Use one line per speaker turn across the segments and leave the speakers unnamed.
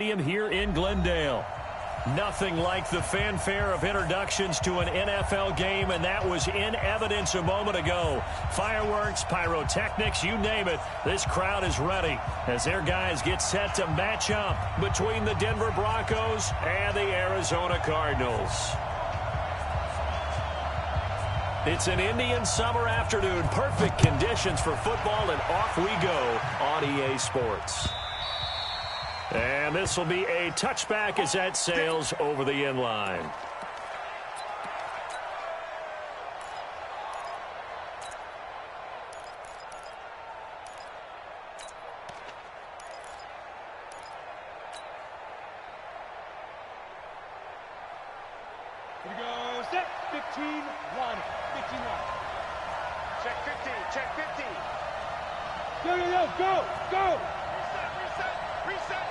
Here in Glendale. Nothing like the fanfare of introductions to an NFL game, and that was in evidence a moment ago. Fireworks, pyrotechnics, you name it. This crowd is ready as their guys get set to match up between the Denver Broncos and the Arizona Cardinals. It's an Indian summer afternoon. Perfect conditions for football, and off we go on EA Sports. And this will be a touchback as that sails over the end line.
Here we go, set, 15, 1, 15, 1. Check 50, check 50. Go, go! Reset.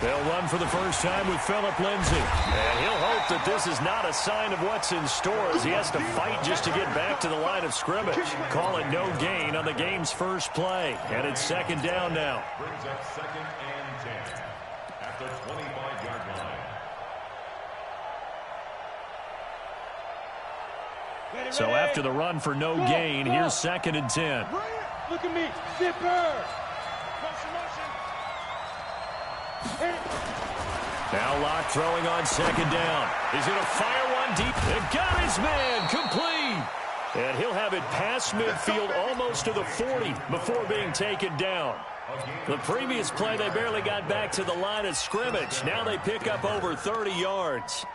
They'll run for the first time with Phillip Lindsay. And he'll hope that this is not a sign of what's in store as he has to fight just to get back to the line of scrimmage. Call it no gain on the game's first play. And it's second down now.
Brings up 2nd and 10 at the 25-yard line.
So after the run for no gain, here's 2nd and 10.
Look at me, zipper.
Now Locke throwing on 2nd down. He's going to fire one deep. It got his man complete. And he'll have it past midfield almost to the 40 before being taken down. The previous play, they barely got back to the line of scrimmage. Now they pick up over 30 yards.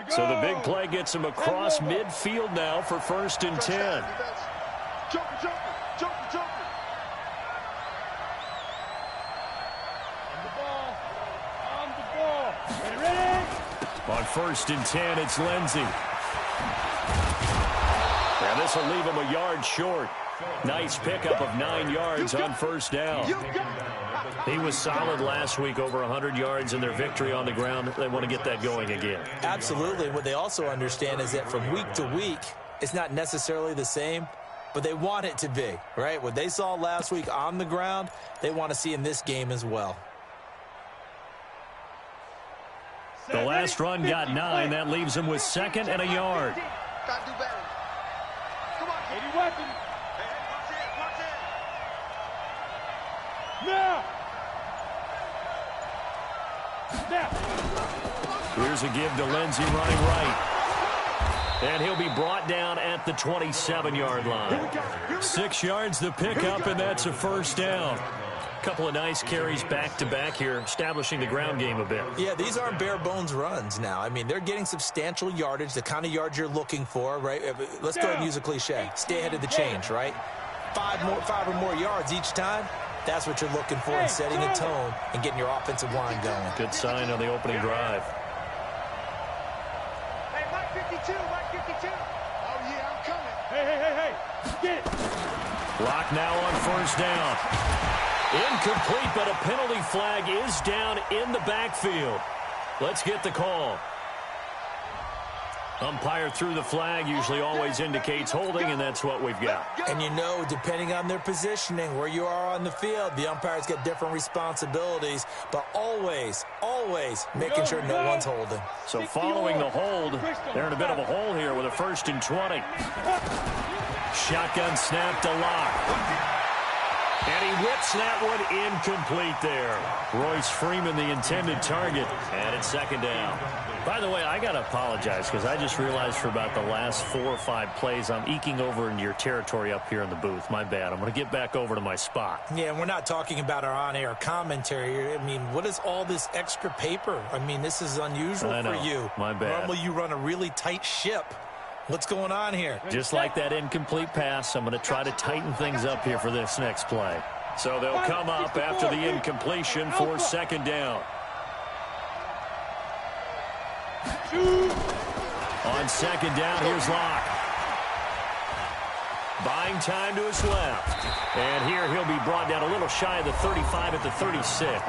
So the big play gets him across midfield now for 1st and 10.
Joker. On the ball. Ready?
On 1st and 10, it's Lindsay. And this will leave him a yard short. Nice pickup of 9 yards on 1st down. He was solid last week, over 100 yards in their victory on the ground. They want to get that going again.
Absolutely. What they also understand is that from week to week, it's not necessarily the same, but they want it to be, right? What they saw last week on the ground, they want to see in this game as well.
The last run got 9. That leaves him with 2nd and a yard.
Gotta do better. Come on, 80 weapons. Watch it. Now.
Here's a give to Lindsay running right. And he'll be brought down at the 27-yard line. 6 yards the pickup, and that's a 1st down. Couple of nice carries back-to-back here, establishing the ground game a bit.
Yeah, these aren't bare-bones runs now. I mean, they're getting substantial yardage, the kind of yards you're looking for, right? Let's go ahead and use a cliche. Stay ahead of the change, right? 5 or more yards each time. That's what you're looking for in setting a tone and getting your offensive line going.
Good sign on the opening drive.
Hey, Mike 52. Oh, yeah, I'm coming. Hey. Get it.
Lock now on 1st down. Incomplete, but a penalty flag is down in the backfield. Let's get the call. Umpire threw the flag, usually always indicates holding, and that's what we've got.
And you know, depending on their positioning, where you are on the field, the umpire's got different responsibilities, but always making sure no one's holding.
So following the hold, they're in a bit of a hole here with a 1st and 20. Shotgun snap to Locke. And he whips that one incomplete there. Royce Freeman, the intended target, and it's 2nd down. By the way, I got to apologize because I just realized for about the last 4 or 5 plays, I'm eking over into your territory up here in the booth. My bad. I'm going to get back over to my spot.
Yeah, and we're not talking about our on-air commentary. I mean, what is all this extra paper? I mean, this is unusual for you.
My bad.
Normally you run a really tight ship. What's going on here?
Just like that incomplete pass, I'm going to try to tighten things up here for this next play. So they'll come up after the incompletion for 2nd down. On 2nd down, here's Locke. Buying time to his left. And here he'll be brought down a little shy of the 35 at the 36.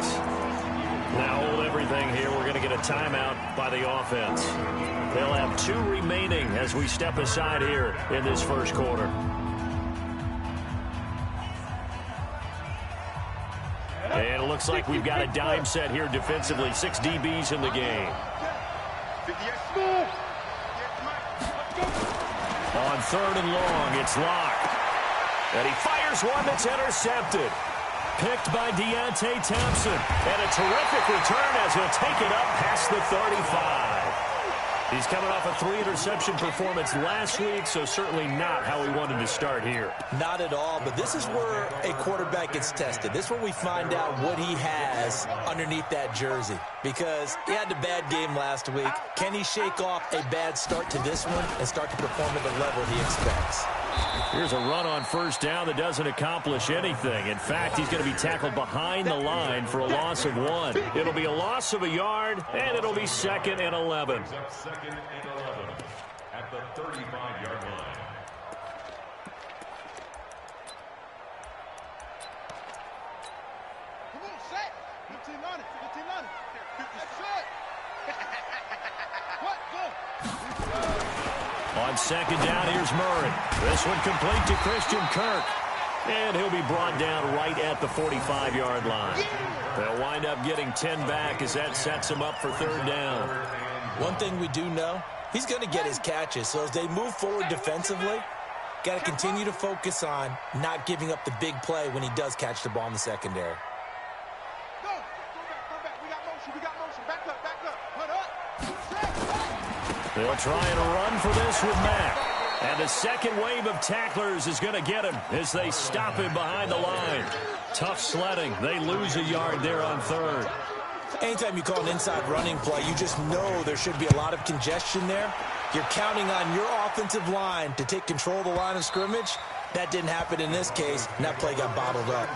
Now hold everything here. We're going to get a timeout by the offense. They'll have 2 remaining as we step aside here in this first quarter. And it looks like we've got a dime set here defensively. 6 DBs in the game. On 3rd and long, it's Locke. And he fires one that's intercepted. Picked by Deontay Thompson. And a terrific return as he'll take it up past the 35. He's coming off a 3-interception performance last week, so certainly not how he wanted to start here.
Not at all, but this is where a quarterback gets tested. This is where we find out what he has underneath that jersey. Because he had a bad game last week. Can he shake off a bad start to this one and start to perform at the level he expects?
Here's a run on 1st down that doesn't accomplish anything. In fact, he's going to be tackled behind the line for a loss of 1. It'll be a loss of a yard, and it'll be 2nd and 11.
2nd and 11 at the 35-yard line.
Come on, set. Good team on it. Good team on it. That's it. What? Go.
On 2nd down, here's Murray. This one complete to Christian Kirk. And he'll be brought down right at the 45-yard line. They'll wind up getting 10 back as that sets him up for 3rd down.
One thing we do know, he's going to get his catches. So as they move forward defensively, got to continue to focus on not giving up the big play when he does catch the ball in the secondary.
Go. Come back. We got motion. We got motion. Back up. Back up. Put up.
They'll try and run for this with Mack. And the second wave of tacklers is going to get him as they stop him behind the line. Tough sledding. They lose a yard there on 3rd.
Anytime you call an inside running play, you just know there should be a lot of congestion there. You're counting on your offensive line to take control of the line of scrimmage. That didn't happen in this case, and that play got bottled up.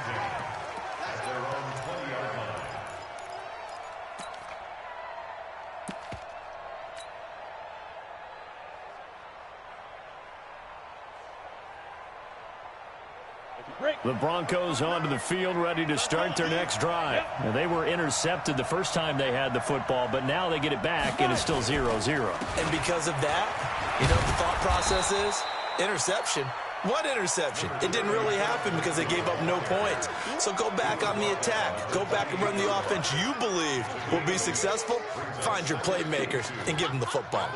The Broncos onto the field, ready to start their next drive. Now, they were intercepted the first time they had the football, but now they get it back, and it's still 0-0.
And because of that, you know what the thought process is? Interception. What interception? It didn't really happen because they gave up no points. So go back on the attack. Go back and run the offense you believe will be successful. Find your playmakers and give them the football.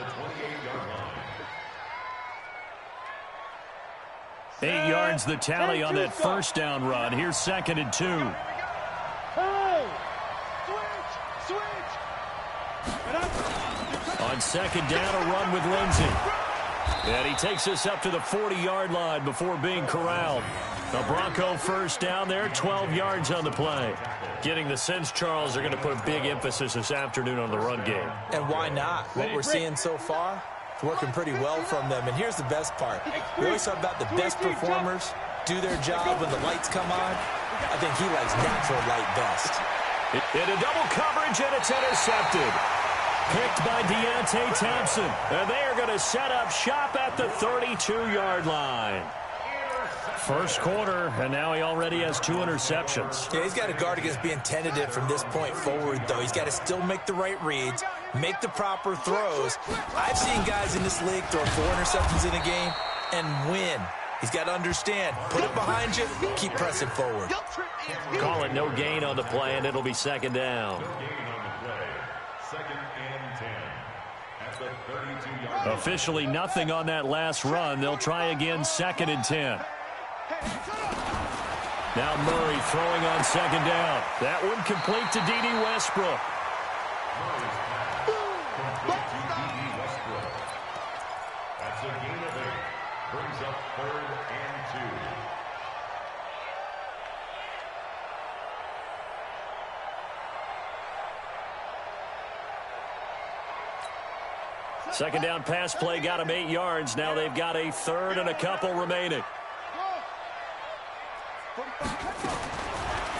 8 yards the tally on that 1st down run. Here's 2nd and 2.
Hey! Switch!
On 2nd down, a run with Lindsey. And he takes us up to the 40-yard line before being corralled. The Bronco 1st down there, 12 yards on the play. Getting the sense, Charles, they're going to put a big emphasis this afternoon on the run game.
And why not? What we're seeing so far, it's working pretty well from them. And here's the best part. We always talk about the best performers do their job when the lights come on. I think he likes natural light best.
In a double coverage, and it's intercepted. Picked by Deontay Thompson. And they are going to set up shop at the 32-yard line. First quarter, and now he already has 2 interceptions.
Yeah, he's got to guard against being tentative from this point forward, though. He's got to still make the right reads, make the proper throws. I've seen guys in this league throw 4 interceptions in a game and win. He's got to understand, put it behind you, keep pressing forward.
Call it no gain on the play, and it'll be 2nd down. Officially nothing on that last run. They'll try again, 2nd and 10. Now Murray throwing on 2nd down. That one complete to D.D. Westbrook.
That's a gain of 8. Brings up 3rd and 2.
2nd down pass play got him 8 yards. Now they've got a 3rd and a couple remaining.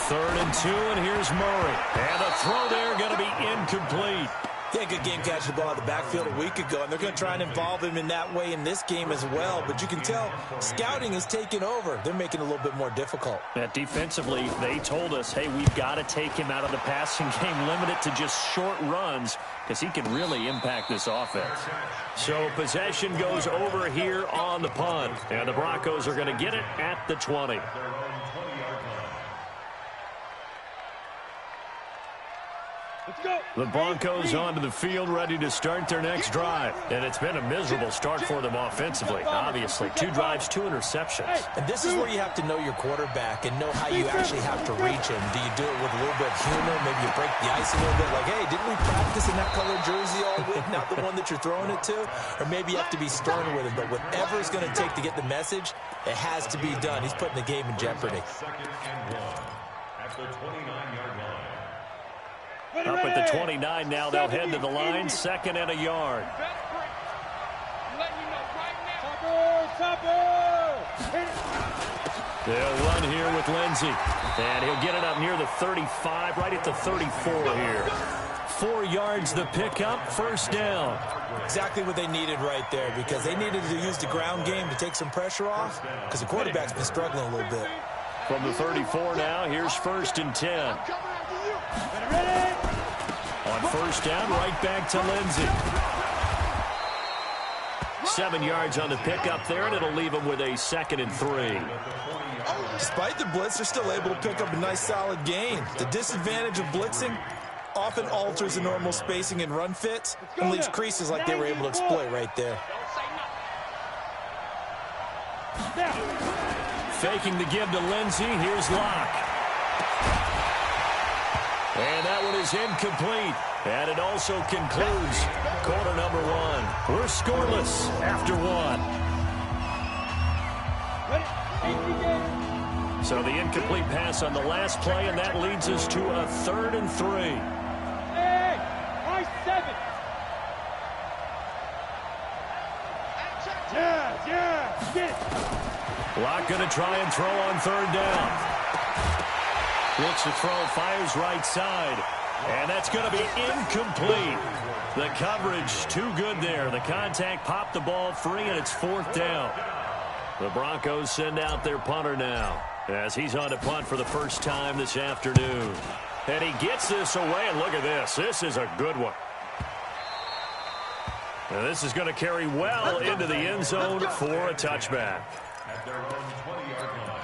3rd and 2, and here's Murray. And the throw there going to be incomplete.
Yeah, good game catching the ball in the backfield a week ago, and they're going to try and involve him in that way in this game as well. But you can tell scouting is taking over. They're making it a little bit more difficult.
Defensively, they told us, hey, we've got to take him out of the passing game, limit it to just short runs, because he can really impact this offense. So possession goes over here on the punt, and the Broncos are going to get it at the 20.
Let's go.
The Broncos onto the field, ready to start their next drive. And it's been a miserable start for them offensively, obviously. 2 drives, 2 interceptions.
And this is where you have to know your quarterback and know how you actually have to reach him. Do you do it with a little bit of humor? Maybe you break the ice a little bit, like, hey, didn't we practice in that colored jersey all week, not the one that you're throwing it to? Or maybe you have to be stern with him. But whatever it's going to take to get the message, it has to be done. He's putting the game in jeopardy.
Second and 1 at the 29-yard line.
Up at the 29 now, they'll head to the line, 2nd and a yard. They'll run here with Lindsey, and he'll get it up near the 35, right at the 34 here. 4 yards the pickup, 1st down.
Exactly what they needed right there, because they needed to use the ground game to take some pressure off, because the quarterback's been struggling a little bit.
From the 34 now, here's 1st and 10. On 1st down, right back to Lindsey. 7 yards on the pickup there, and it'll leave them with a 2nd and 3.
Despite the blitz, they're still able to pick up a nice, solid gain. The disadvantage of blitzing often alters the normal spacing and run fits and leaves creases like they were able to exploit right there.
Faking the give to Lindsey. Here's Locke. And that one is incomplete. And it also concludes quarter number 1. We're scoreless after 1. So the incomplete pass on the last play, and that leads us to a 3rd and 3.
Hey, I-7. Yeah, get it.
Locke going to try and throw on 3rd down. Looks to throw, fires right side. And that's going to be incomplete. The coverage too good there. The contact popped the ball free, and it's 4th down. The Broncos send out their punter now, as he's on to punt for the first time this afternoon. And he gets this away, and look at this. This is a good one. And this is going to carry well into the end zone for a touchback.
At their own 20-yard line.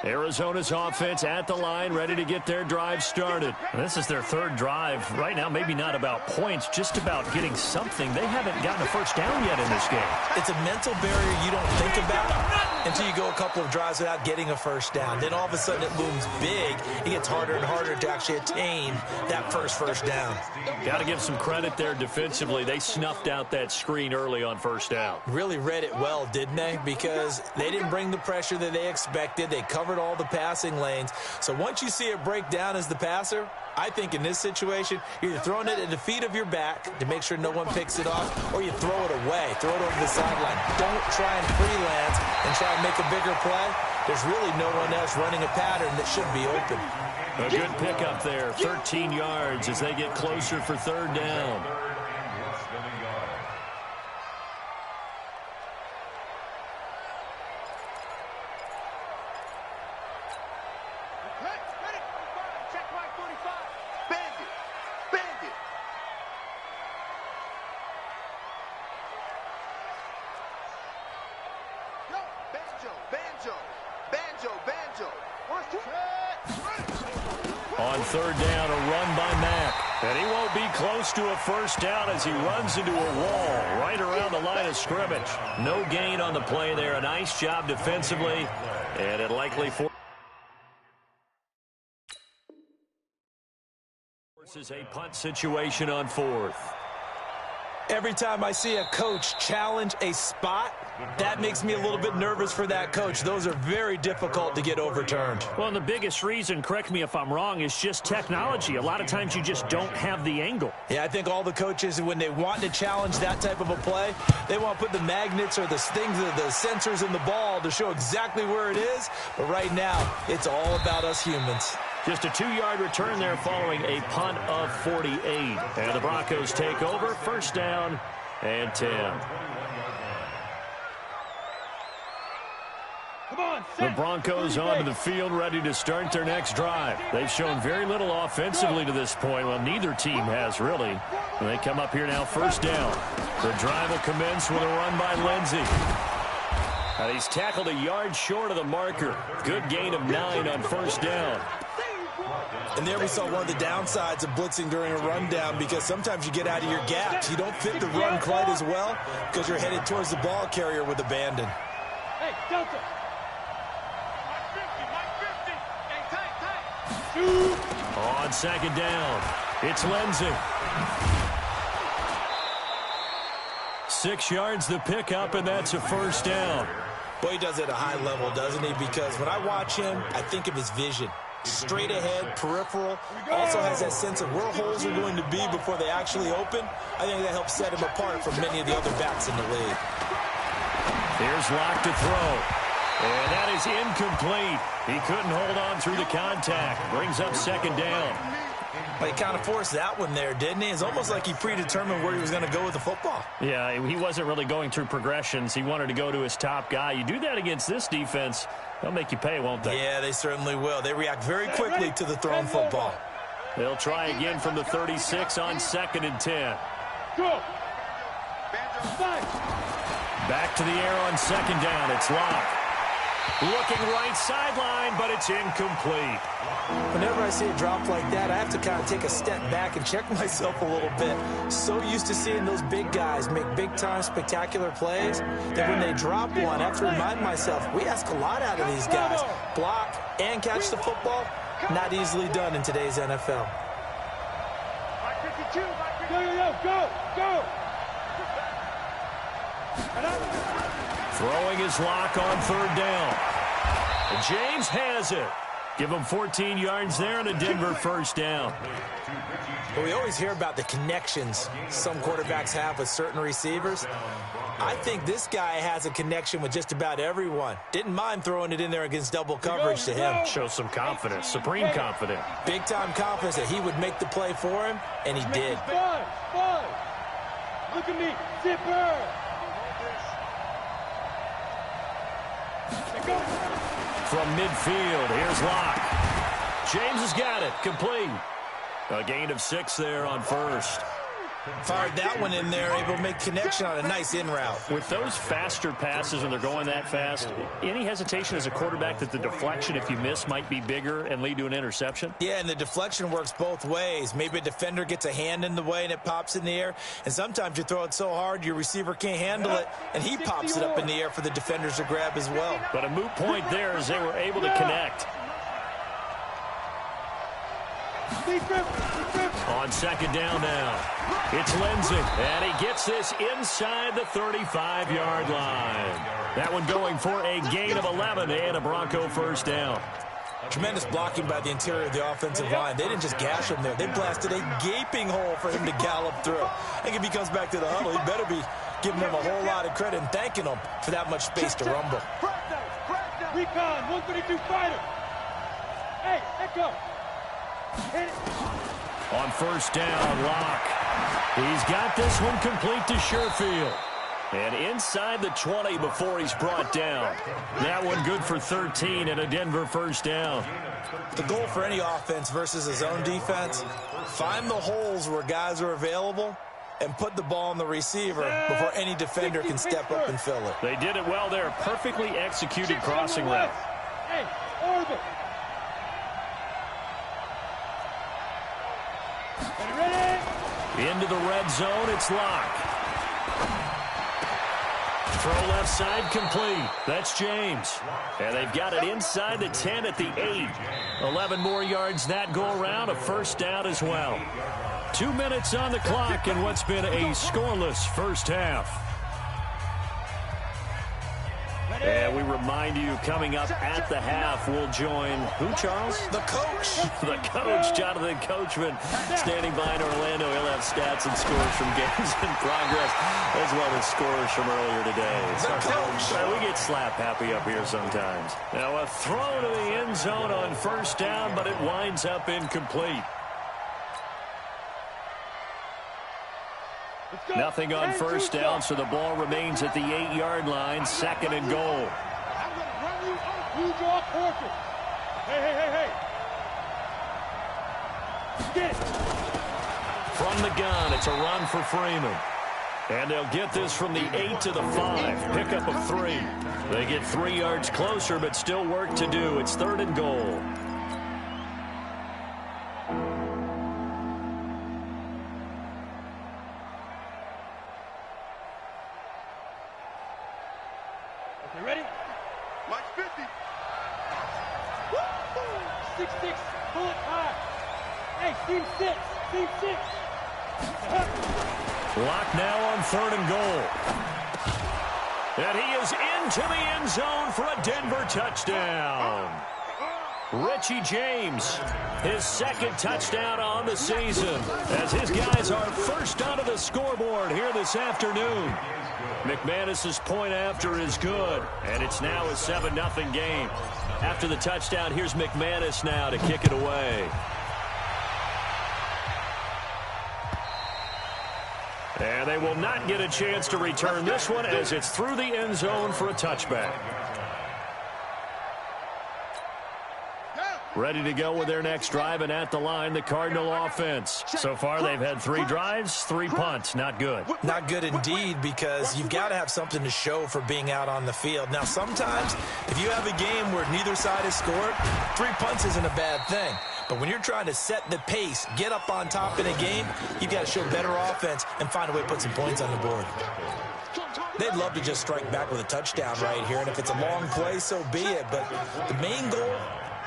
Arizona's offense at the line, ready to get their drive started. This is their 3rd drive. Right now, maybe not about points, just about getting something. They haven't gotten a first down yet in this game.
It's a mental barrier you don't think about until you go a couple of drives without getting a first down. Then all of a sudden it looms big. It gets harder and harder to actually attain that first down.
Got to give some credit there defensively. They snuffed out that screen early on 1st down.
Really read it well, didn't they? Because they didn't bring the pressure that they expected. They covered all the passing lanes. So once you see it break down as the passer, I think in this situation, you're either throwing it at the feet of your back to make sure no one picks it off, or you throw it away, throw it over the sideline. Don't try and freelance and try and make a bigger play. There's really no one else running a pattern that should be open.
A good pickup there, 13 yards as they get closer for 3rd down. On 3rd down, a run by Mack. And he won't be close to a first down as he runs into a wall right around the line of scrimmage. No gain on the play there. A nice job defensively, and it likely forces a punt situation on 4th.
Every time I see a coach challenge a spot, that makes me a little bit nervous for that coach. Those are very difficult to get overturned.
Well, and the biggest reason, correct me if I'm wrong, is just technology. A lot of times you just don't have the angle.
Yeah, I think all the coaches, when they want to challenge that type of a play, they want to put the magnets or the things, the sensors in the ball to show exactly where it is. But right now, it's all about us humans.
Just a 2-yard return there following a punt of 48. And the Broncos take over. First down and 10. The Broncos onto the field, ready to start their next drive. They've shown very little offensively to this point. Well, neither team has really. And they come up here now, first down. The drive will commence with a run by Lindsey. And he's tackled a yard short of the marker. Good gain of 9 on first down.
And there we saw one of the downsides of blitzing during a rundown, because sometimes you get out of your gaps. You don't fit the run quite as well because you're headed towards the ball carrier with abandon.
Hey, Delta.
On second down, it's Lindsey. 6 yards the pickup, and that's a first down.
Boy, he does it at a high level, doesn't he? Because when I watch him, I think of his vision. Straight ahead, peripheral, also has that sense of where holes are going to be before they actually open. I think that helps set him apart from many of the other backs in the league.
Here's Locke to throw. And that is incomplete. He couldn't hold on through the contact. Brings up second down.
But he kind of forced that one there, didn't he? It's almost like he predetermined where he was going to go with the football.
Yeah, he wasn't really going through progressions. He wanted to go to his top guy. You do that against this defense, they'll make you pay, won't they?
Yeah, they certainly will. They react very quickly to the thrown football.
They'll try again from the 36 on second and 10.
Go.
Back to the air on second down. It's Locke. Looking right sideline, but it's incomplete.
Whenever I see a drop like that, I have to kind of take a step back and check myself a little bit. So used to seeing those big guys make big-time spectacular plays that when they drop one, I have to remind myself, we ask a lot out of these guys. Block and catch the football, not easily done in today's NFL.
Go.
Throwing his Locke on third down. And James has it. Give him 14 yards there and a Denver first down.
Well, we always hear about the connections some quarterbacks have with certain receivers. I think this guy has a connection with just about everyone. Didn't mind throwing it in there against double coverage to him.
Shows some confidence, supreme confidence.
Big-time confidence that he would make the play for him, and he did.
Five. Look at me, zipper.
From midfield, here's Locke. James has got it, complete. A gain of 6 there on first.
Fired that one in there, able to make connection on a nice in route.
With those faster passes when they're going that fast, any hesitation as a quarterback that the deflection, if you miss, might be bigger and lead to an interception?
Yeah, and the deflection works both ways. Maybe a defender gets a hand in the way and it pops in the air, and sometimes you throw it so hard your receiver can't handle it, and he pops it up in the air for the defenders to grab as well.
But a moot point there as they were able to connect. On second down now, it's Lindsey, and he gets this inside the 35-yard line. That one going for a gain of 11 and a Bronco first down.
Tremendous blocking by the interior of the offensive line. They didn't just gash him there. They blasted a gaping hole for him to gallop through. I think if he comes back to the huddle, he better be giving them a whole lot of credit and thanking them for that much space to rumble.
Recon, 132 fighter. Hey, echo.
On first down, Locke. He's got this one complete to Sherfield. And inside the 20 before he's brought down. That one good for 13 and a Denver first down.
The goal for any offense versus his own defense, find the holes where guys are available and put the ball on the receiver before any defender can step up and fill it.
They did it well there. Perfectly executed crossing route.
Hey, orbit.
Into the red zone, it's Locke. Throw left side complete. That's James. And they've got it inside the 10 at the 8. 11 more yards that go around, a first down as well. 2 minutes on the clock in what's been a scoreless first half. And we remind you, coming up at the half, we'll join who, Charles?
The coach.
The coach, Jonathan Coachman, standing by in Orlando. He'll have stats and scores from games in progress, as well as scores from earlier today.
The coach.
We get slap happy up here sometimes. Now a throw to the end zone on first down, but it winds up incomplete. Nothing on first down, so the ball remains at the 8-yard line, 2nd and goal.
I'm going to run you up. You draw forfeit. Hey. Get.
From the gun, it's a run for Freeman. And they'll get this from the 8 to the 5. Pickup of 3. They get 3 yards closer, but still work to do. It's 3rd and goal.
You ready? Watch 50. 6-6. Pull it high. Hey, team 6. Team 6.
Lock now on 3rd and goal. And he is into the end zone for a Denver touchdown. Richie James, his 2nd touchdown on the season, as his guys are first onto the scoreboard here this afternoon. McManus's point after is good, and it's now a 7-0 game. After the touchdown, here's McManus now to kick it away. And they will not get a chance to return this one as it's through the end zone for a touchback. Ready to go with their next drive, and at the line, the Cardinal offense. So far, they've had 3 drives, 3 punts. Not good.
Not good indeed, because you've got to have something to show for being out on the field. Now, sometimes, if you have a game where neither side has scored, 3 punts isn't a bad thing. But when you're trying to set the pace, get up on top in a game, you've got to show better offense and find a way to put some points on the board. They'd love to just strike back with a touchdown right here, and if it's a long play, so be it. But the main goal,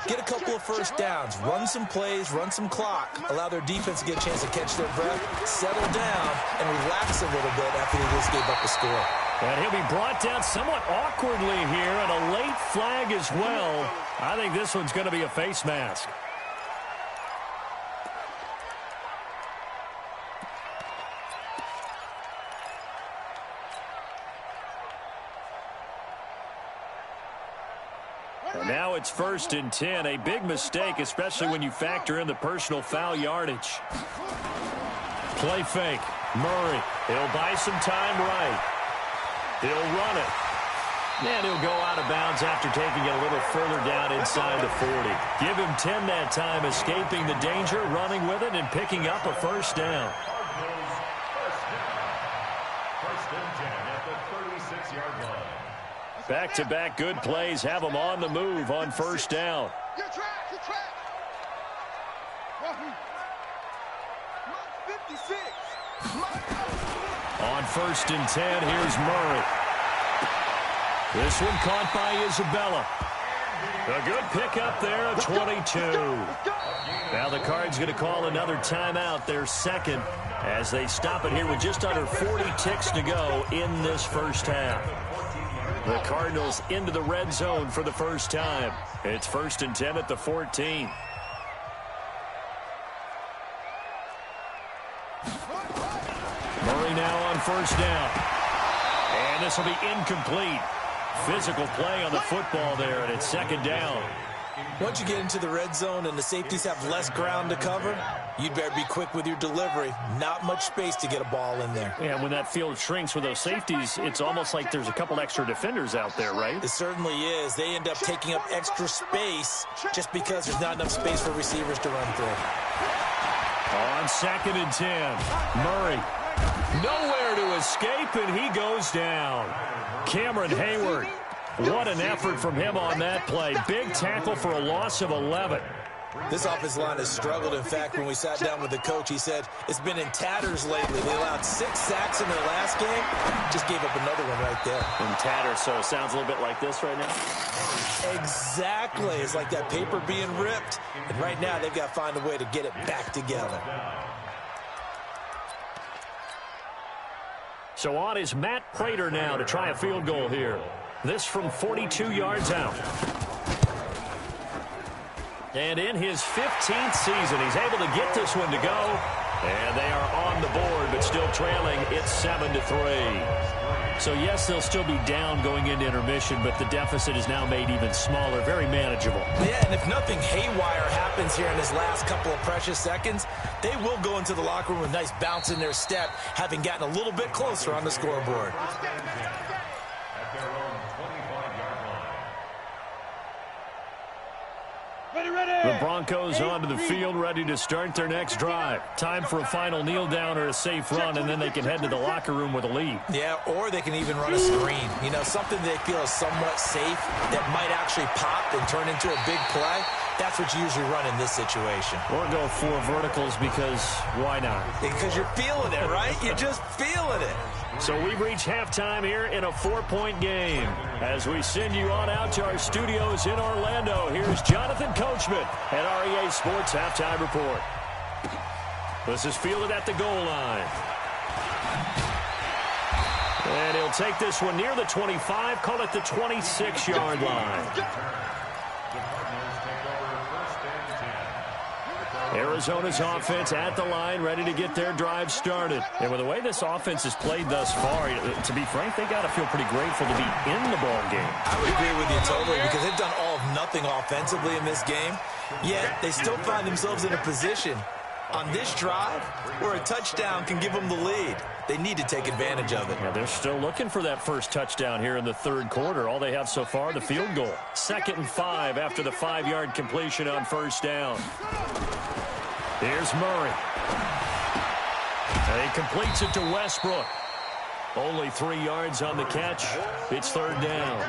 get a couple of first downs, run some plays, run some clock, allow their defense to get a chance to catch their breath, settle down, and relax a little bit after they just gave up the score.
And he'll be brought down somewhat awkwardly here, and a late flag as well. I think this one's going to be a face mask. And now it's 1st and 10. A big mistake, especially when you factor in the personal foul yardage. Play fake. Murray. He'll buy some time right. He'll run it. And he'll go out of bounds after taking it a little further down inside the 40. Give him 10 that time, escaping the danger, running with it, and picking up a first down.
First and 10 at the 36-yard line.
Back-to-back good plays have them on the move on first down.
You track. 56.
On 1st and 10, here's Murray. This one caught by Isabella. A good pickup there at 22. Now the Cards going to call another timeout, their 2nd, as they stop it here with just under 40 ticks to go in this first half. The Cardinals into the red zone for the first time. It's 1st and 10 at the 14. Murray now on first down. And this will be incomplete. Physical play on the football there, and it's 2nd down.
Once you get into the red zone and the safeties have less ground to cover, you'd better be quick with your delivery. Not much space to get a ball in there.
Yeah, when that field shrinks with those safeties, it's almost like there's a couple extra defenders out there, right?
It certainly is. They end up taking up extra space just because there's not enough space for receivers to run through.
On 2nd and 10, Murray. Nowhere to escape, and he goes down. Cameron Hayward. What an effort from him on that play. Big tackle for a loss of 11.
This offensive line has struggled. In fact, when we sat down with the coach, he said it's been in tatters lately. They allowed 6 sacks in their last game. Just gave up another one right there.
In tatters, so it sounds a little bit like this right now?
Exactly. It's like that paper being ripped. And right now, they've got to find a way to get it back together.
So on is Matt Prater now to try a field goal here. This from 42 yards out. And in his 15th season, he's able to get this one to go. And they are on the board, but still trailing. It's 7-3. So, yes, they'll still be down going into intermission, but the deficit is now made even smaller, very manageable.
Yeah, and if nothing haywire happens here in his last couple of precious seconds, they will go into the locker room with a nice bounce in their step, having gotten a little bit closer on the scoreboard.
The Broncos onto the field, ready to start their next drive. Time for a final kneel down or a safe run, and then they can head to the locker room with a lead.
Yeah, or they can even run a screen. You know, something they feel is somewhat safe that might actually pop and turn into a big play. That's what you usually run in this situation.
Or go 4 verticals because why not?
Because you're feeling it, right? You're just feeling it.
So we've reached halftime here in a 4-point game. As we send you on out to our studios in Orlando, here's Jonathan Coachman at REA Sports Halftime Report. This is fielded at the goal line. And he'll take this one near the 25, call it the 26-yard line. Arizona's offense at the line, ready to get their drive started. And with the way this offense has played thus far, to be frank, they got to feel pretty grateful to be in the ball game.
I would agree with you totally because they've done all of nothing offensively in this game. Yet they still find themselves in a position on this drive where a touchdown can give them the lead. They need to take advantage of it.
Yeah, they're still looking for that first touchdown here in the third quarter. All they have so far, the field goal. 2nd and 5 after the 5-yard completion on first down. Here's Murray. And he completes it to Westbrook. Only 3 yards on the catch. It's 3rd down.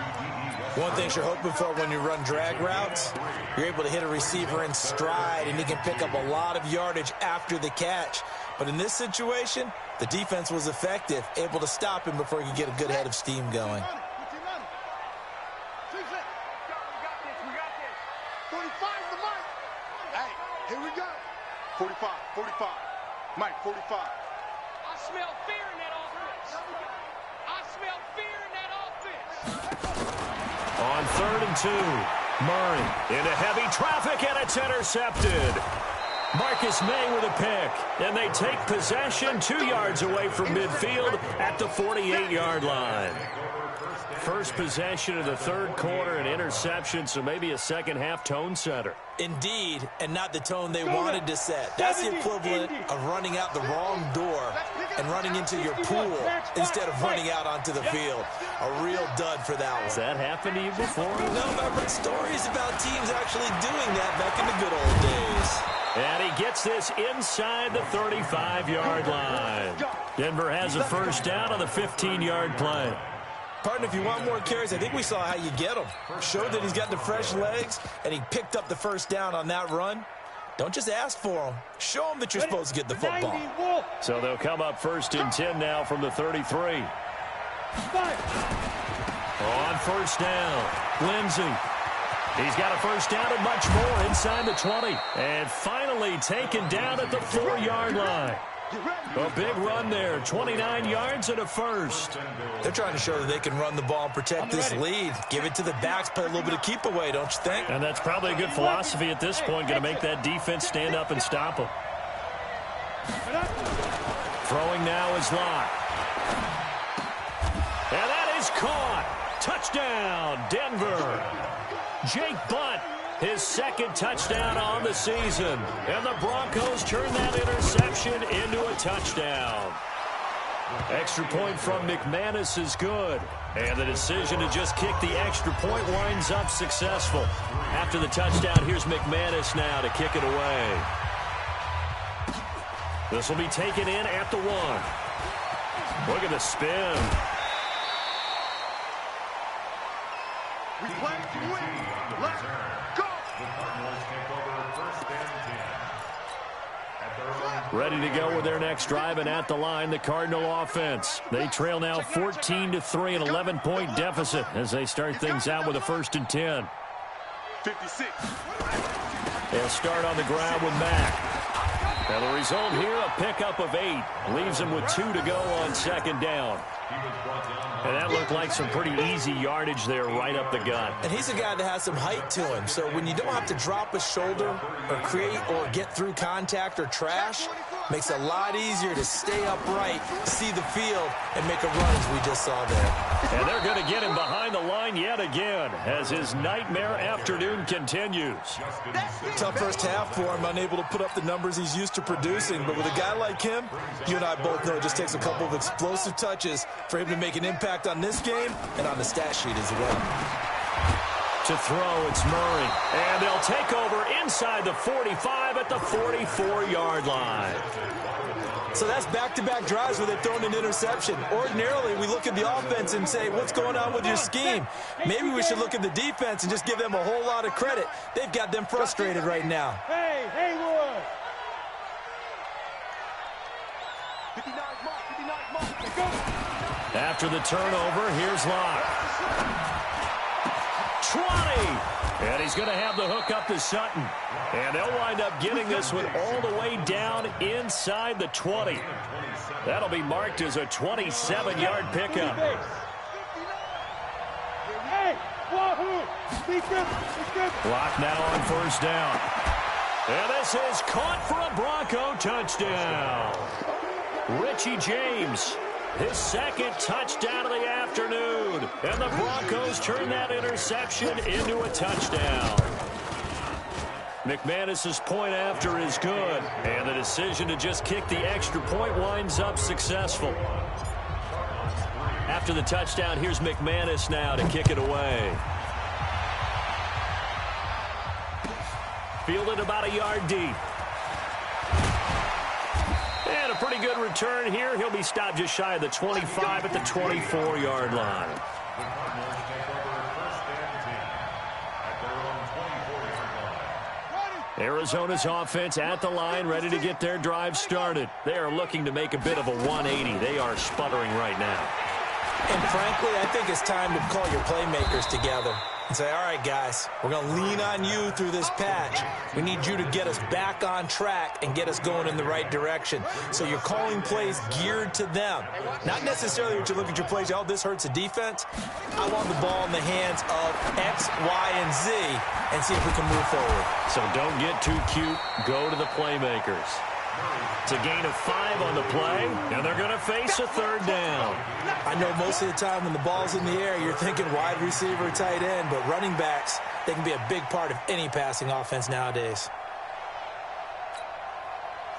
One thing you're hoping for when you run drag routes, you're able to hit a receiver in stride, and he can pick up a lot of yardage after the catch. But in this situation, the defense was effective, able to stop him before he could get a good head of steam going.
Hey, here we go. 45, 45. Mike, 45.
I smell fear in that offense. I smell fear in that offense.
On 3rd and 2, Murray into heavy traffic, and it's intercepted. Marcus May with a pick, and they take possession 2 yards away from midfield at the 48-yard line. First possession of the third quarter, an interception, so maybe a second-half tone setter.
Indeed, and not the tone they wanted to set. That's the equivalent of running out the wrong door and running into your pool instead of running out onto the field. A real dud for that one.
Has that happened to you before?
No, but I've read stories about teams actually doing that back in the good old days.
And he gets this inside the 35-yard line. Denver has a first down on the 15-yard play.
Partner, if you want more carries, I think we saw how you get them. Showed that he's got the fresh legs, and he picked up the first down on that run. Don't just ask for them. Show them that you're supposed to get the football.
So they'll come up 1st and 10 now from the 33. On first down, Lindsey. He's got a first down and much more inside the 20. And finally taken down at the 4-yard line. A big run there, 29 yards and a first.
They're trying to show that they can run the ball and protect this lead. Give it to the backs, play a little bit of keep away, don't you think?
And that's probably a good philosophy at this point, going to make that defense stand up and stop them. Throwing now is Locke. And that is caught. Touchdown, Denver. Jake Butt, his 2nd touchdown on the season. And the Broncos turn that interception into a touchdown. Extra point from McManus is good. And the decision to just kick the extra point winds up successful. After the touchdown, here's McManus now to kick it away. This will be taken in at the 1. Look at the spin.
We play to win. Let's go.
Ready to go with their next drive, and at the line, the Cardinal offense. They trail now 14-3, an 11-point deficit as they start things out with a 1st and 10.
56.
They'll start on the ground with Mack. Now the result here, a pickup of 8. Leaves them with 2 to go on 2nd down. And that looked like some pretty easy yardage there right up the gut.
And he's a guy that has some height to him. So when you don't have to drop a shoulder or create or get through contact or trash, makes it a lot easier to stay upright, see the field, and make a run as we just saw there.
And they're going to get him behind the line yet again as his nightmare afternoon continues.
Tough first half for him, unable to put up the numbers he's used to producing. But with a guy like him, you and I both know it just takes a couple of explosive touches for him to make an impact on this game and on the stat sheet as well.
To throw, it's Murray. And they'll take over inside the 45 at the 44-yard line.
So that's back-to-back drives where they've thrown an interception. Ordinarily, we look at the offense and say, what's going on with your scheme? Maybe we should look at the defense and just give them a whole lot of credit. They've got them frustrated right now.
Hey, Haywood! 59 mark, let's go!
After the turnover, here's Locke. 20! And he's going to have the hook up to Sutton. And they'll wind up getting this one all the way down inside the 20. That'll be marked as a 27-yard pickup.
Hey, wahoo!
Locke now on first down. And this is caught for a Bronco touchdown. Richie James, his second touchdown of the afternoon. And the Broncos turn that interception into a touchdown. McManus's point after is good. And the decision to just kick the extra point winds up successful. After the touchdown, here's McManus now to kick it away. Fielded about a yard deep. And a pretty good return here. He'll be stopped just shy of the 25 at the 24-yard line. Arizona's offense at the line, ready to get their drive started. They are looking to make a bit of a 180. They are sputtering right now.
And frankly, I think it's time to call your playmakers together and say, all right, guys, we're going to lean on you through this patch. We need you to get us back on track and get us going in the right direction. So you're calling plays geared to them. Not necessarily what you look at your plays, oh, this hurts the defense. I want the ball in the hands of X, Y, and Z and see if we can move forward.
So don't get too cute. Go to the playmakers. It's a gain of 5 on the play, and they're going to face a third down.
I know most of the time when the ball's in the air, you're thinking wide receiver, tight end, but running backs, they can be a big part of any passing offense nowadays.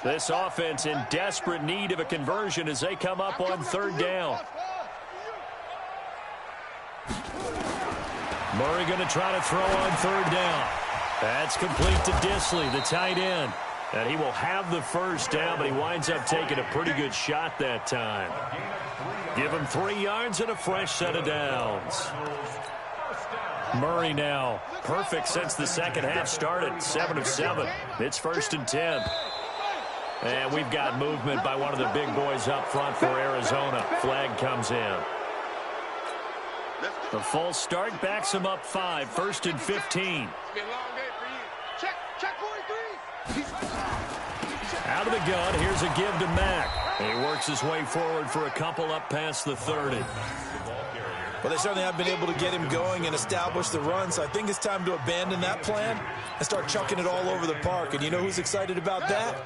This offense in desperate need of a conversion as they come up on third down. Murray going to try to throw on third down. That's complete to Disley, the tight end. And he will have the first down, but he winds up taking a pretty good shot that time. Give him 3 yards and a fresh set of downs. Murray now, perfect since the second half started, 7 of 7. It's 1st and 10. And we've got movement by one of the big boys up front for Arizona. Flag comes in. The false start backs him up 5, 1st and 15. Out of the gun, here's a give to Mack. And he works his way forward for a couple up past the 30.
Well, they certainly have been able to get him going and establish the run, so I think it's time to abandon that plan and start chucking it all over the park. And you know who's excited about that?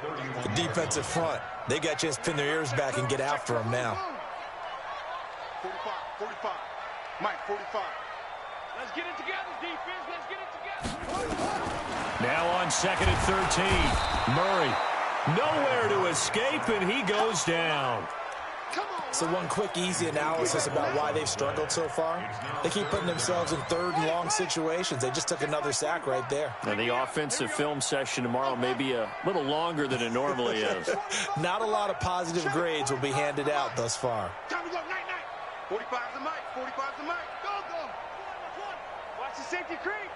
The defensive front. They got a chance to pin their ears back and get after him now.
45. Mike, 45. Let's get it together, defense. Let's get it together.
Now on 2nd and 13. Murray. Nowhere to escape, and he goes down.
So one quick, easy analysis about why they've struggled so far. They keep putting themselves in 3rd and long situations. They just took another sack right there.
And the offensive film session tomorrow may be a little longer than it normally is.
Not a lot of positive grades will be handed out thus far.
Time to go, night. 45's the mic. 45's the mic. Go. Watch the safety creep.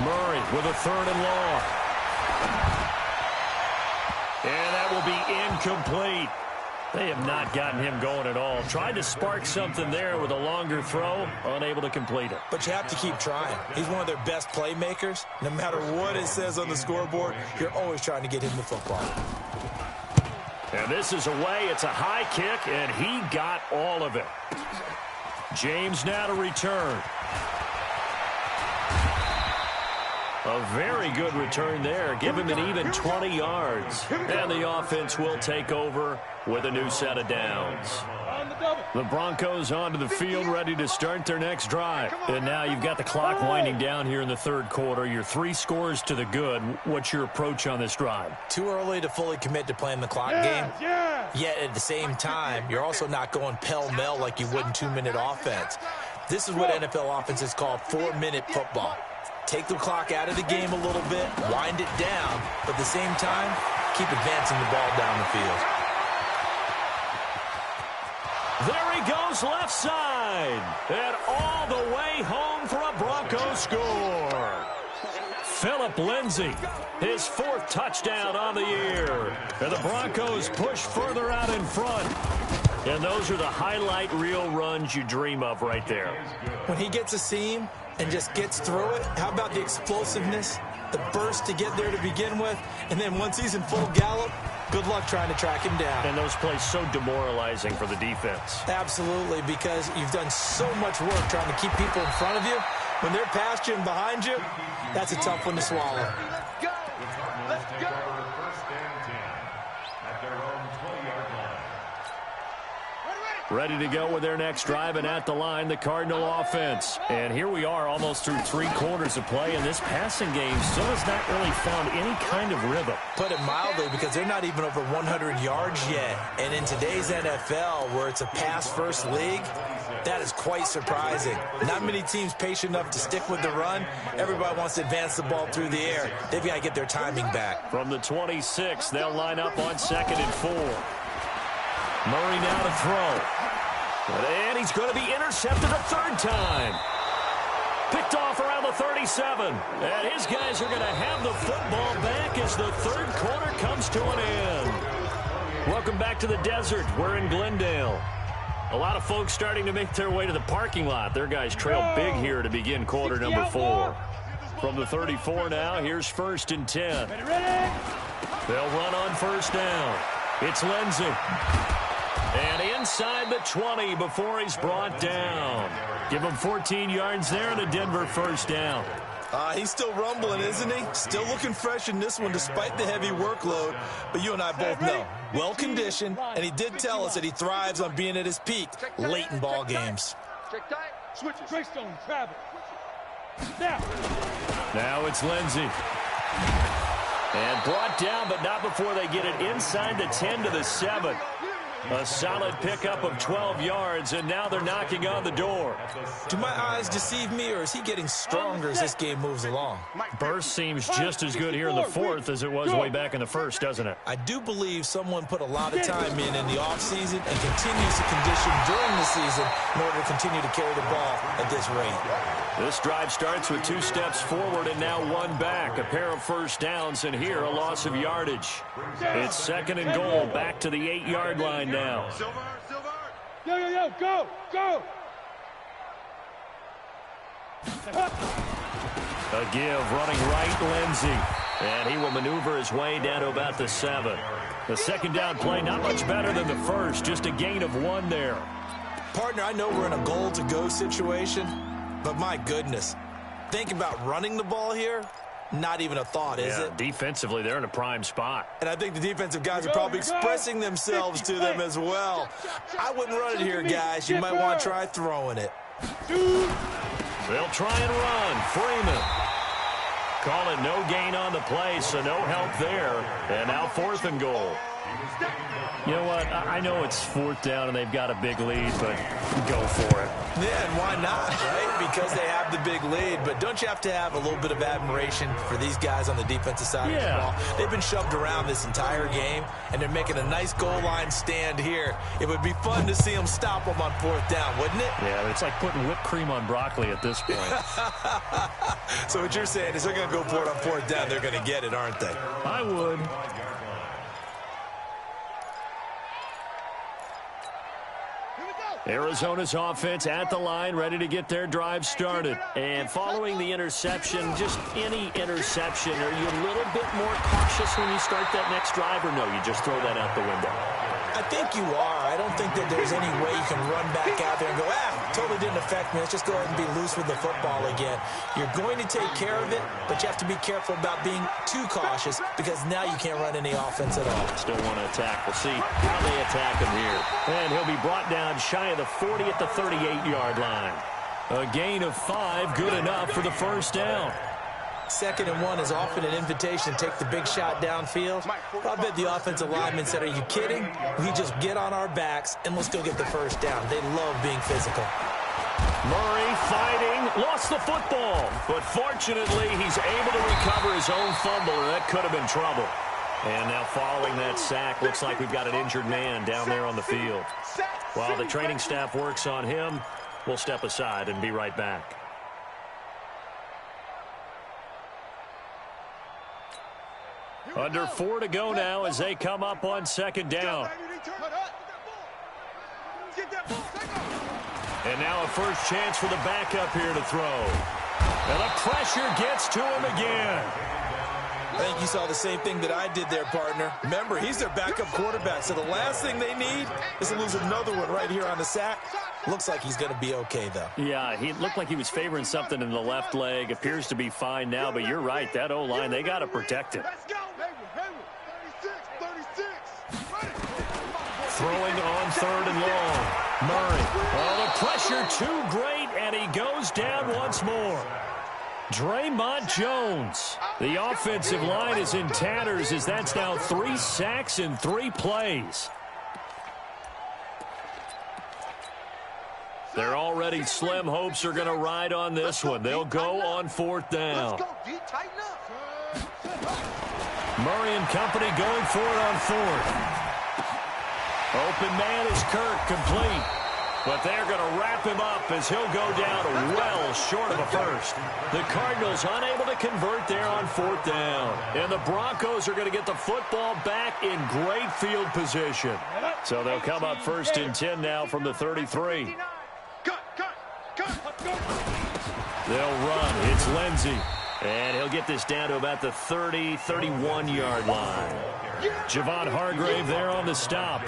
Murray with a 3rd and long. And that will be incomplete. They have not gotten him going at all. Tried to spark something there with a longer throw, unable to complete it.
But you have to keep trying. He's one of their best playmakers. No matter what it says on the scoreboard, you're always trying to get him the football.
And this is away. It's a high kick, and he got all of it. James now to return. A very good return there. Give him an even 20 yards. And the offense will take over with a new set of downs. The Broncos onto the field, ready to start their next drive. And now you've got the clock winding down here in the third quarter. You're 3 scores to the good. What's your approach on this drive?
Too early to fully commit to playing the clock game. Yet at the same time, you're also not going pell-mell like you would in 2-minute offense. This is what NFL offenses call 4-minute football. Take the clock out of the game a little bit, wind it down, but at the same time, keep advancing the ball down the field.
There he goes left side. And all the way home for a Broncos score. Phillip Lindsay, his 4th touchdown on the year. And the Broncos push further out in front. And those are the highlight reel runs you dream of right there.
When he gets a seam and just gets through it, how about the explosiveness, the burst to get there to begin with, and then once he's in full gallop, good luck trying to track him down.
And those plays so demoralizing for the defense.
Absolutely, because you've done so much work trying to keep people in front of you. When they're past you and behind you, that's a tough one to swallow.
Let's go. Let's go.
First and 10 at their own 20-yard line.
Ready to go with their next drive, and at the line, the Cardinal offense. And here we are almost through 3 quarters of play, and this passing game still has not really found any kind of rhythm.
Put it mildly, because they're not even over 100 yards yet. And in today's NFL, where it's a pass-first league, that is quite surprising. Not many teams patient enough to stick with the run. Everybody wants to advance the ball through the air. They've got to get their timing back.
From the 26, they'll line up on 2nd and 4. Murray now to throw. And he's going to be intercepted a 3rd time. Picked off around the 37. And his guys are going to have the football back as the 3rd quarter comes to an end. Welcome back to the desert. We're in Glendale. A lot of folks starting to make their way to the parking lot. Their guys trail big here to begin quarter number 4. From the 34 now, here's 1st and 10. They'll run on 1st down. It's Lindsay. And inside the 20 before he's brought down. Give him 14 yards there and a Denver 1st down.
He's still rumbling, isn't he? Still looking fresh in this one despite the heavy workload. But you and I both know, well-conditioned, and he did tell us that he thrives on being at his peak late in ball games.
Check tight.
Switch it. Greystone, travel.
Now it's Lindsay. And brought down, but not before they get it inside the 10 to the 7. A solid pickup of 12 yards, and now they're knocking on the door.
Do my eyes deceive me, or is he getting stronger as this game moves along?
Burst seems just as good here in the 4th as it was way back in the 1st, doesn't it?
I do believe someone put a lot of time in the offseason and continues to condition during the season in order to continue to carry the ball at this rate.
This drive starts with 2 steps forward and now 1 back. A pair of 1st downs, and here a loss of yardage. It's 2nd and goal, back to the 8-yard line now.
Yo, go, go.
A give, running right, Lindsay. And he will maneuver his way down to about the 7. The 2nd down play, not much better than the 1st, just a gain of 1 there.
Partner, I know we're in a goal-to-go situation, but my goodness, think about running the ball here. Not even a thought, is it?
Defensively, they're in a prime spot.
And I think the defensive guys are probably expressing themselves to them as well. I wouldn't run it here, guys. You might want to try throwing it.
They'll try and run. Freeman. Call it no gain on the play, so no help there. And now 4th and goal. You know what? I know it's 4th down and they've got a big lead, but go for it.
Yeah, and why not, right? Because they have the big lead. But don't you have to have a little bit of admiration for these guys on the defensive side of the ball? They've been shoved around this entire game, and they're making a nice goal line stand here. It would be fun to see them stop them on 4th down, wouldn't it?
Yeah, it's like putting whipped cream on broccoli at this point.
So what you're saying is they're going to go for it on 4th down. They're going to get it, aren't they?
I would. Arizona's offense at the line, ready to get their drive started. And following the interception, just any interception, are you a little bit more cautious when you start that next drive, or no, you just throw that out the window?
I think you are. I don't think that there's any way you can run back out there and go, totally didn't affect me. Let's just go ahead and be loose with the football again. You're going to take care of it, but you have to be careful about being too cautious because now you can't run any offense at all.
Still want to attack. We'll see how they attack him here. And he'll be brought down shy of the 40 at the 38-yard line. A gain of 5, good enough for the first down.
2nd and 1 is often an invitation to take the big shot downfield. I bet the offensive lineman said, are you kidding? We just get on our backs and let's go get the first down. They love being physical.
Murray fighting, lost the football. But fortunately, he's able to recover his own fumble, or that could have been trouble. And now following that sack, looks like we've got an injured man down there on the field. While the training staff works on him, we'll step aside and be right back. Under 4 to go now as they come up on 2nd down. And now a first chance for the backup here to throw. And the pressure gets to him again.
I think you saw the same thing that I did there, partner. Remember, he's their backup quarterback, so the last thing they need is to lose another one right here on the sack. Looks like he's going to be okay, though.
Yeah, he looked like he was favoring something in the left leg. Appears to be fine now, but you're right. That O-line, they got to protect it. Throwing on 3rd and long. Murray. Oh, the pressure too great, and he goes down once more. Draymond Jones. The offensive line is in tatters as that's now 3 sacks in 3 plays. Their already slim hopes are going to ride on this one. They'll go on 4th down. Murray and company going for it on 4th. Open man is Kirk, complete. But they're going to wrap him up as he'll go down well short of a first. The Cardinals unable to convert there on 4th down. And the Broncos are going to get the football back in great field position. So they'll come up 1st and 10 now from the 33. They'll run. It's Lindsey. And he'll get this down to about the 30, 31-yard line. Javon Hargrave there on the stop.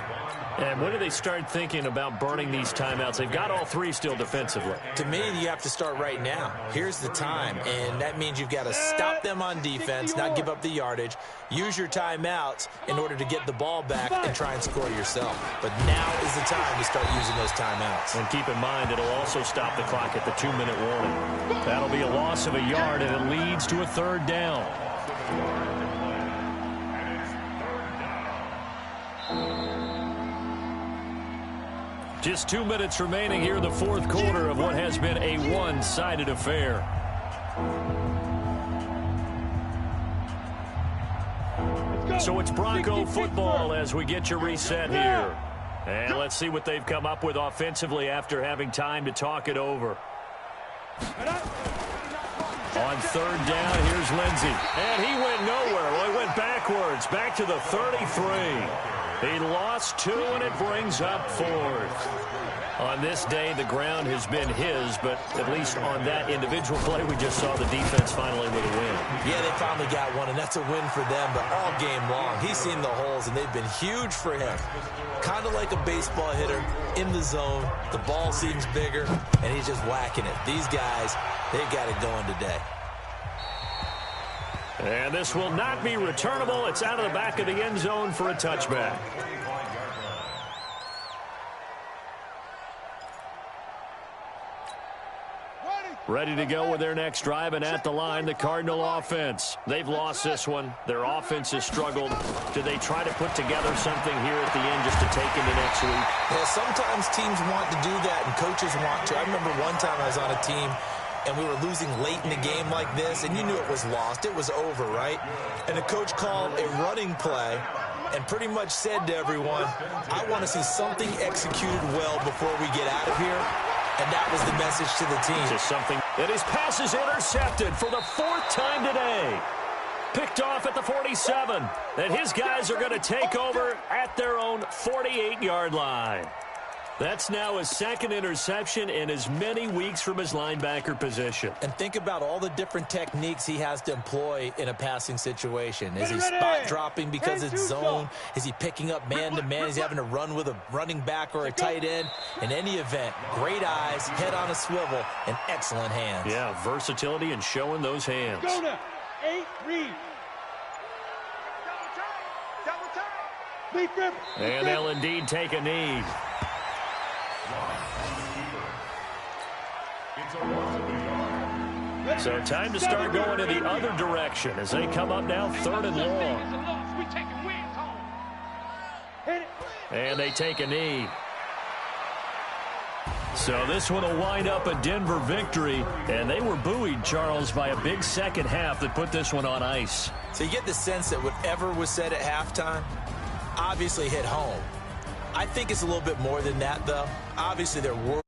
And when do they start thinking about burning these timeouts? They've got all 3 still defensively.
To me, you have to start right now. Here's the time, and that means you've got to stop them on defense, not give up the yardage, use your timeouts in order to get the ball back and try and score yourself. But now is the time to start using those timeouts.
And keep in mind, it'll also stop the clock at the 2-minute warning. That'll be a loss of a yard, and it leads to a 3rd down. Just 2 minutes remaining here in the 4th quarter of what has been a one-sided affair. So it's Bronco football as we get you reset here. And let's see what they've come up with offensively after having time to talk it over. On 3rd down, here's Lindsey. And he went nowhere. Well, he went backwards, back to the 33. He lost 2, and it brings up 4th. On this day, the ground has been his, but at least on that individual play, we just saw the defense finally with a win.
Yeah, they finally got one, and that's a win for them, but all game long, he's seen the holes, and they've been huge for him. Kind of like a baseball hitter in the zone. The ball seems bigger, and he's just whacking it. These guys, they got it going today.
And this will not be returnable. It's out of the back of the end zone for a touchback. Ready to go with their next drive, and at the line, the Cardinal offense. They've lost this one. Their offense has struggled. Do they try to put together something here at the end just to take into next week?
Yeah, sometimes teams want to do that, and coaches want to. I remember one time I was on a team, and we were losing late in the game like this, and you knew it was lost. It was over, right? And the coach called a running play and pretty much said to everyone, I want to see something executed well before we get out of here. And that was the message to the team.
Just something. And his pass is intercepted for the 4th time today. Picked off at the 47. And his guys are going to take over at their own 48-yard line. That's now his second interception in as many weeks from his linebacker position.
And think about all the different techniques he has to employ in a passing situation. Is he spot dropping because it's zone? Is he picking up man-to-man? Is he having to run with a running back or a tight end? In any event, great eyes, head on a swivel, and excellent hands.
Yeah, versatility and showing those hands.
Go now. 8, read.
And they'll indeed take a knee. So time to start going in the other direction as they come up now 3rd and long. And they take a knee. So this one will wind up a Denver victory, and they were buoyed, Charles, by a big second half that put this one on ice.
So you get the sense that whatever was said at halftime obviously hit home. I think it's a little bit more than that, though. Obviously, there were